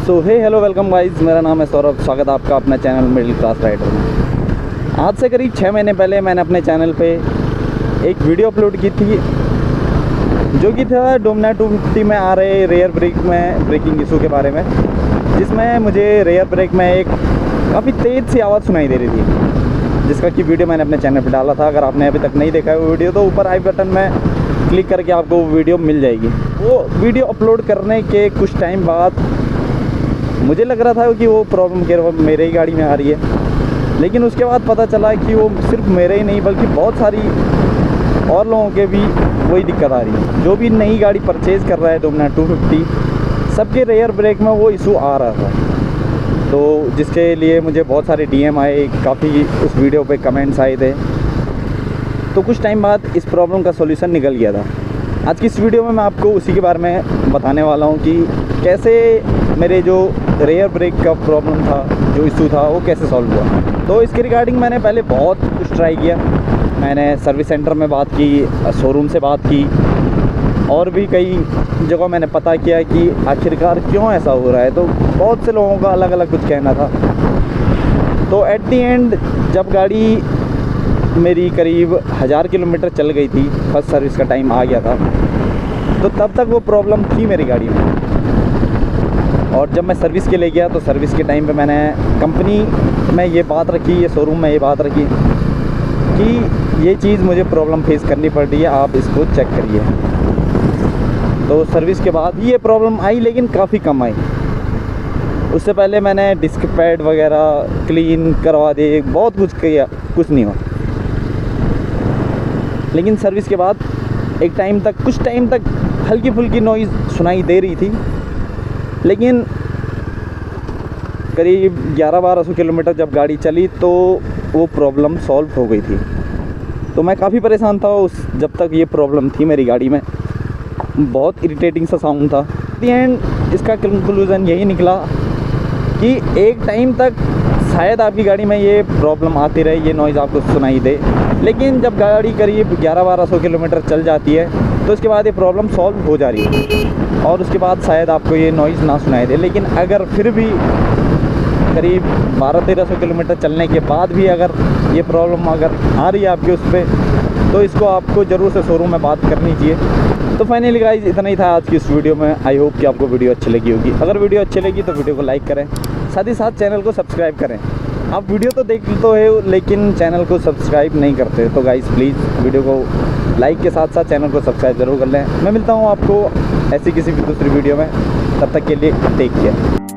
So hello welcome guys, मेरा नाम है सौरभ। स्वागत है आपका अपना चैनल मिडिल क्लास राइडर में। आज से करीब 6 महीने पहले मैंने अपने चैनल पे एक वीडियो अपलोड की थी जो कि था डोमिनार 250 में आ रहे रेयर ब्रेक में ब्रेकिंग इशू के बारे में, जिसमें मुझे रेयर ब्रेक में एक काफ़ी तेज़ सी आवाज़ सुनाई दे रही थी, जिसका कि वीडियो मैंने अपने चैनल पर डाला था। अगर आपने अभी तक नहीं देखा है वो वीडियो तो ऊपर आई बटन में क्लिक करके आपको वो वीडियो मिल जाएगी। वो वीडियो अपलोड करने के कुछ टाइम बाद मुझे लग रहा था कि वो प्रॉब्लम केवल मेरे ही गाड़ी में आ रही है, लेकिन उसके बाद पता चला कि वो सिर्फ मेरे ही नहीं बल्कि बहुत सारी और लोगों के भी वही दिक्कत आ रही है। जो भी नई गाड़ी परचेज़ कर रहा है डोमिनार 250, सबके रेयर ब्रेक में वो इशू आ रहा था। तो जिसके लिए मुझे बहुत सारे DM आए, काफ़ी उस वीडियो पे कमेंट्स आए थे। तो कुछ टाइम बाद इस प्रॉब्लम का सॉल्यूशन निकल गया था। आज की इस वीडियो में मैं आपको उसी के बारे में बताने वाला हूँ कि कैसे मेरे जो रेयर ब्रेक का प्रॉब्लम था, जो इशू था, वो कैसे सॉल्व हुआ। तो इसके रिगार्डिंग मैंने पहले बहुत कुछ ट्राई किया। मैंने सर्विस सेंटर में बात की, शोरूम से बात की, और भी कई जगह मैंने पता किया कि आखिरकार क्यों ऐसा हो रहा है। तो बहुत से लोगों का अलग अलग कुछ कहना था। तो एट दी एंड जब गाड़ी मेरी करीब 1000 किलोमीटर चल गई थी, फर्स्ट सर्विस का टाइम आ गया था, तो तब तक वो प्रॉब्लम थी मेरी गाड़ी में। और जब मैं सर्विस के लिए गया तो सर्विस के टाइम पे मैंने कंपनी में ये बात रखी, ये शोरूम में ये बात रखी कि ये चीज़ मुझे प्रॉब्लम फेस करनी पड़ रही है, आप इसको चेक करिए। तो सर्विस के बाद ये प्रॉब्लम आई, लेकिन काफ़ी कम आई। उससे पहले मैंने डिस्क पैड वगैरह क्लीन करवा दिए, बहुत कुछ किया, कुछ नहीं हुआ। लेकिन सर्विस के बाद एक टाइम तक, कुछ टाइम तक हल्की फुल्की नॉइज़ सुनाई दे रही थी, लेकिन करीब 1100-1200 किलोमीटर जब गाड़ी चली तो वो प्रॉब्लम सॉल्व हो गई थी। तो मैं काफ़ी परेशान था जब तक ये प्रॉब्लम थी मेरी गाड़ी में। बहुत इरिटेटिंग सा साउंड था। दी एंड इसका कंक्लूज़न यही निकला कि एक टाइम तक शायद आपकी गाड़ी में ये प्रॉब्लम आती रहे, ये नॉइज़ आपको सुनाई दे, लेकिन जब गाड़ी करीब 1100-1200 किलोमीटर चल जाती है तो इसके बाद ये प्रॉब्लम सॉल्व हो जा रही है और उसके बाद शायद आपको ये नॉइज़ ना सुनाई दे। लेकिन अगर फिर भी करीब 1200-1300 किलोमीटर चलने के बाद भी अगर ये प्रॉब्लम अगर आ रही है आपके उस पर, तो इसको आपको ज़रूर से शोरूम में बात करनी चाहिए। तो फाइनली गाइस इतना ही था आज की इस वीडियो में। आई होप कि आपको वीडियो अच्छी लगी होगी। अगर वीडियो अच्छी लगी तो वीडियो को लाइक करें, साथ ही साथ चैनल को सब्सक्राइब करें। आप वीडियो तो देख तो है लेकिन चैनल को सब्सक्राइब नहीं करते, तो गाइस प्लीज़ वीडियो को लाइक के साथ साथ चैनल को सब्सक्राइब ज़रूर कर लें। मैं मिलता हूँ आपको ऐसी किसी भी दूसरी वीडियो में, तब तक के लिए टेक केयर।